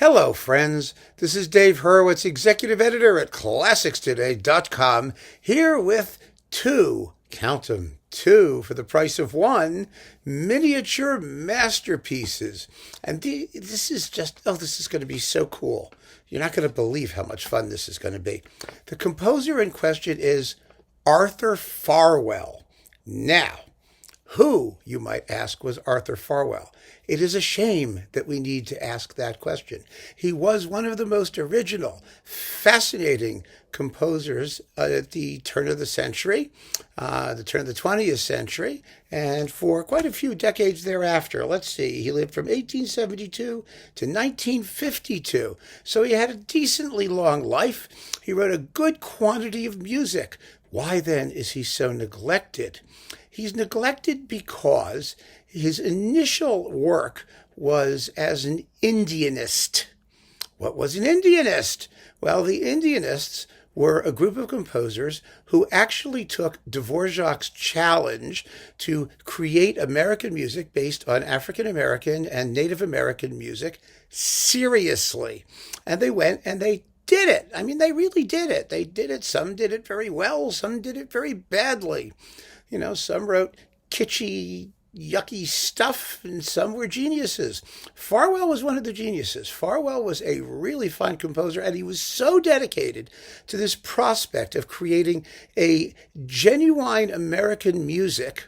Hello, friends. This is Dave Hurwitz, executive editor at ClassicsToday.com, here with count 'em, two for the price of one, miniature masterpieces. And this is going to be so cool. You're not going to believe how much fun this is going to be. The composer in question is Arthur Farwell. Now, who, you might ask, was Arthur Farwell? It is a shame that we need to ask that question. He was one of the most original, fascinating composers at the turn of the century, the turn of the 20th century, and for quite a few decades thereafter. Let's see, he lived from 1872 to 1952, so he had a decently long life. He wrote a good quantity of music. Why then is he so neglected? He's neglected because his initial work was as an Indianist. What was an Indianist? Well, the Indianists were a group of composers who actually took Dvořák's challenge to create American music based on African American and Native American music seriously. And they went and they did it. I mean, they really did it. They did it. Some did it very well. Some did it very badly. You know, some wrote kitschy, yucky stuff, and some were geniuses. Farwell was one of the geniuses. Farwell was a really fine composer, and he was so dedicated to this prospect of creating a genuine American music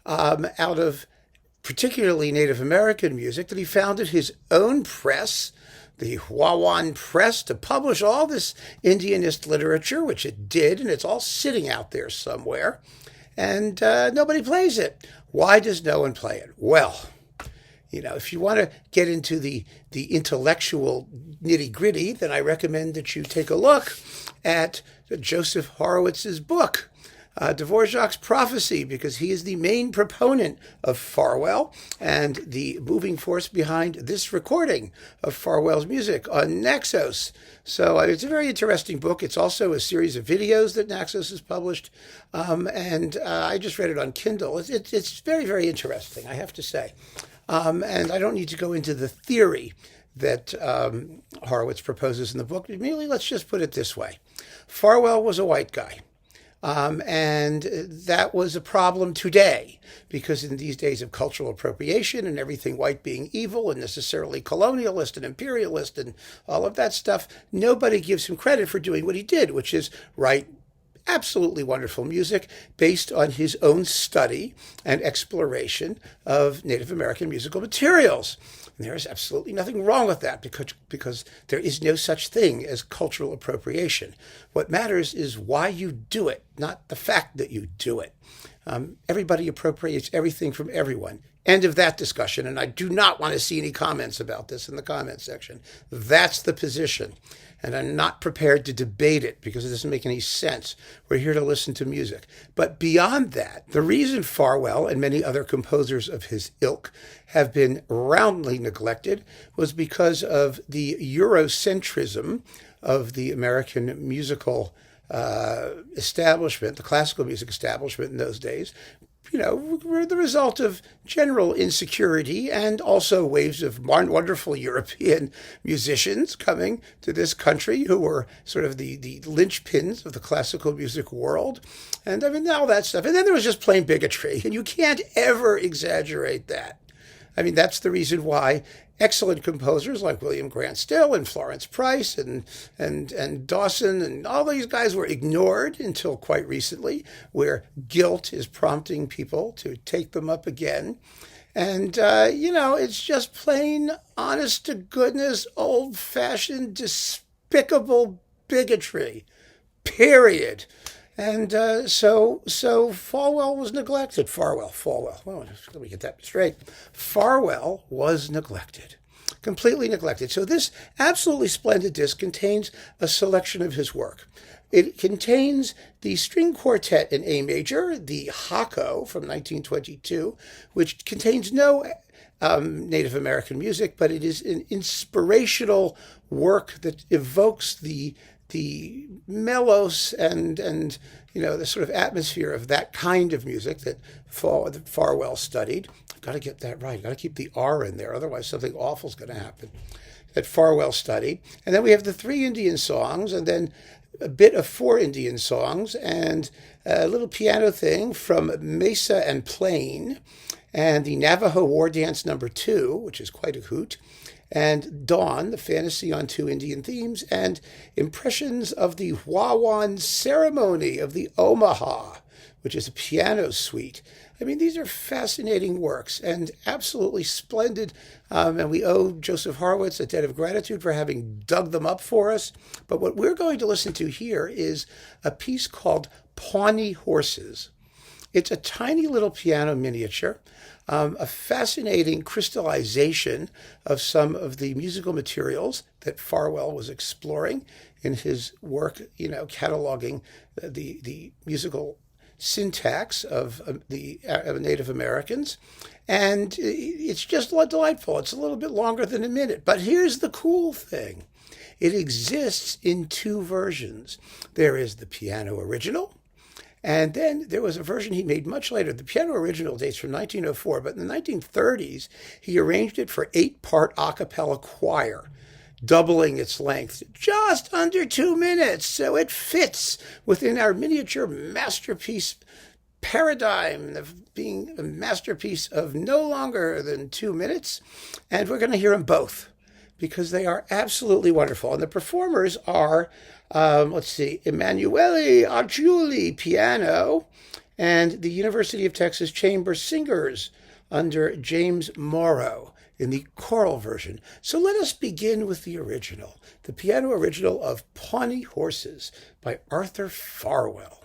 out of particularly Native American music that he founded his own press, the Wawan Press, to publish all this Indianist literature, which it did, and it's all sitting out there somewhere. And nobody plays it. Why does no one play it? Well, you know, if you want to get into the intellectual nitty-gritty, then I recommend that you take a look at Joseph Horowitz's book, Dvořák's Prophecy, because he is the main proponent of Farwell and the moving force behind this recording of Farwell's music on Naxos. So it's a very interesting book. It's also a series of videos that Naxos has published, and I just read it on Kindle. It's very, very interesting, I have to say. And I don't need to go into the theory that Horowitz proposes in the book. Merely, let's just put it this way. Farwell was a white guy. And that was a problem today, because in these days of cultural appropriation and everything white being evil and necessarily colonialist and imperialist and all of that stuff, nobody gives him credit for doing what he did, which is write absolutely wonderful music based on his own study and exploration of Native American musical materials. And there is absolutely nothing wrong with that, because there is no such thing as cultural appropriation. What matters is why you do it, not the fact that you do it. Everybody appropriates everything from everyone. End of that discussion, and I do not want to see any comments about this in the comments section. That's the position, and I'm not prepared to debate it because it doesn't make any sense. We're here to listen to music. But beyond that, the reason Farwell and many other composers of his ilk have been roundly neglected was because of the Eurocentrism of the American musical establishment, the classical music establishment in those days. You know, were the result of general insecurity and also waves of wonderful European musicians coming to this country who were sort of the linchpins of the classical music world. And I mean, all that stuff. And then there was just plain bigotry, and you can't ever exaggerate that. I mean, that's the reason why excellent composers like William Grant Still and Florence Price and Dawson and all these guys were ignored until quite recently, where guilt is prompting people to take them up again. And, you know, it's just plain, honest to goodness, old-fashioned, despicable bigotry, period. And so Farwell was neglected. Farwell. Well, let me get that straight. Farwell was neglected, completely neglected. So this absolutely splendid disc contains a selection of his work. It contains the string quartet in A major, the Hako from 1922, which contains no Native American music, but it is an inspirational work that evokes the melos and you know, the sort of atmosphere of that kind of music that Farwell studied. I've got to get that right. I've got to keep the R in there, otherwise something awful is going to happen. that Farwell studied. And then we have the 3 Indian songs, and then a bit of 4 Indian songs, and a little piano thing from Mesa and Plain, and the Navajo War Dance number 2, which is quite a hoot, and Dawn, the fantasy on 2 Indian themes, and impressions of the Wawan ceremony of the Omaha, which is a piano suite. I mean, these are fascinating works and absolutely splendid. And we owe Joseph Horowitz a debt of gratitude for having dug them up for us. But what we're going to listen to here is a piece called Pawnee Horses. It's a tiny little piano miniature, a fascinating crystallization of some of the musical materials that Farwell was exploring in his work, cataloging the musical syntax of the Native Americans. And it's just delightful. It's a little bit longer than a minute. But here's the cool thing. It exists in 2 versions. There is the piano original, and then there was a version he made much later. The piano original dates from 1904, but in the 1930s, he arranged it for 8-part a cappella choir, doubling its length, just under 2 minutes. So it fits within our miniature masterpiece paradigm of being a masterpiece of no longer than 2 minutes. And we're going to hear them both because they are absolutely wonderful. And the performers are, Emanuele Argiuli, piano, and the University of Texas Chamber Singers under James Morrow in the choral version. So let us begin with the original, the piano original of Pawnee Horses by Arthur Farwell.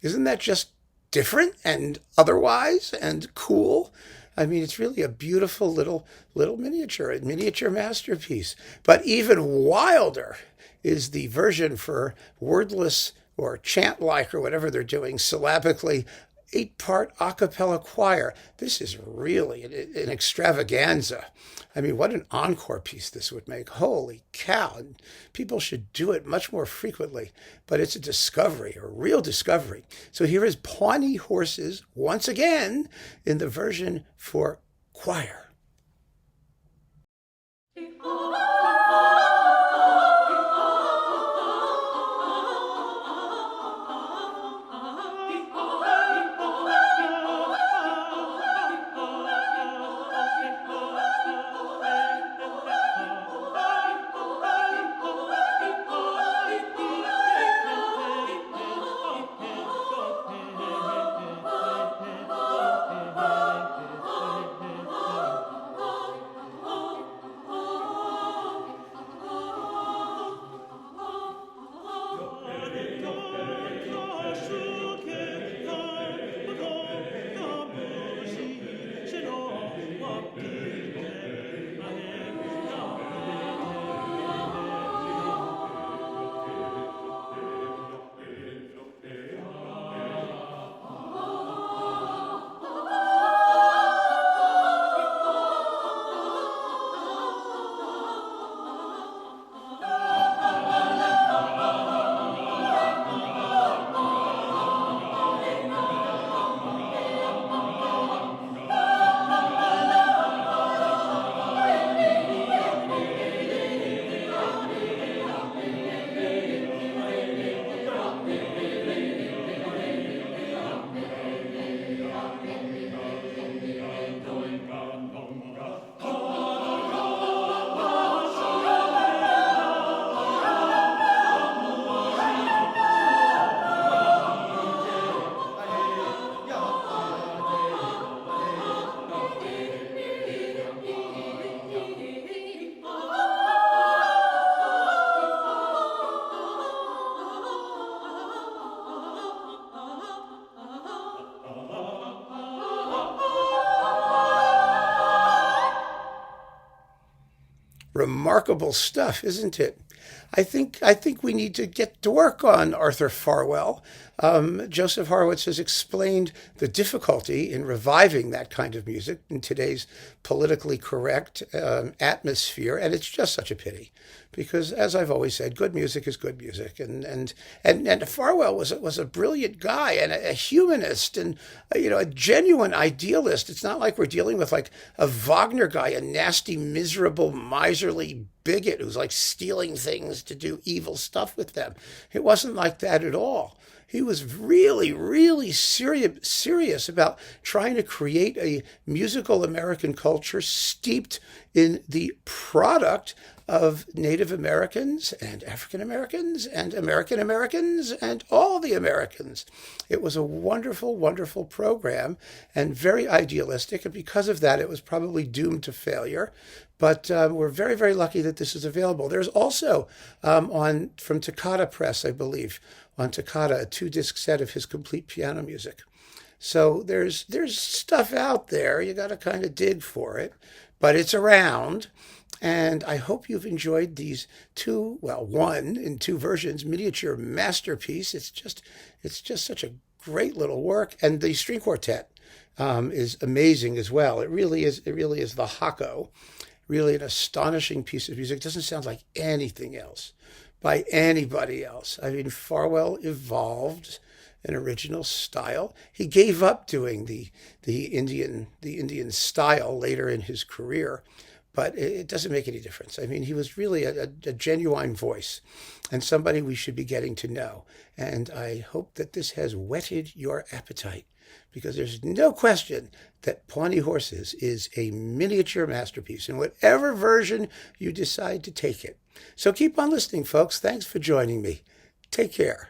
Isn't that just different and otherwise and cool? I mean, it's really a beautiful little miniature, a miniature masterpiece. But even wilder is the version for wordless or chant-like or whatever they're doing syllabically, 8-part a cappella choir. This is really an extravaganza. I mean, what an encore piece this would make. Holy cow. And people should do it much more frequently. But it's a discovery, a real discovery. So here is Pawnee Horses once again in the version for choir. remarkable stuff, isn't it? I think we need to get to work on Arthur Farwell. Joseph Horowitz has explained the difficulty in reviving that kind of music in today's politically correct atmosphere, and it's just such a pity, because, as I've always said, good music is good music, and Farwell was a brilliant guy and a humanist and a genuine idealist. It's not like we're dealing with like a Wagner guy, a nasty, miserable, miserly bigot who's like stealing things to do evil stuff with them. It wasn't like that at all. He was really, really serious about trying to create a musical American culture steeped in the product of Native Americans and African Americans and American Americans and all the Americans. It was a wonderful, wonderful program and very idealistic. And because of that, it was probably doomed to failure. But we're very, very lucky that this is available. There's also from Toccata Press, I believe, on Toccata, a 2-disc set of his complete piano music. So there's stuff out there. You got to kind of dig for it, but it's around. And I hope you've enjoyed these one in 2 versions, miniature masterpiece. It's just such a great little work. And the string quartet is amazing as well. It really is the Hako. Really an astonishing piece of music. It doesn't sound like anything else by anybody else. I mean, Farwell evolved an original style. He gave up doing the Indian style later in his career, but it doesn't make any difference. I mean, he was really a genuine voice and somebody we should be getting to know. And I hope that this has whetted your appetite, because there's no question that Pawnee Horses is a miniature masterpiece in whatever version you decide to take it. So keep on listening, folks. Thanks for joining me. Take care.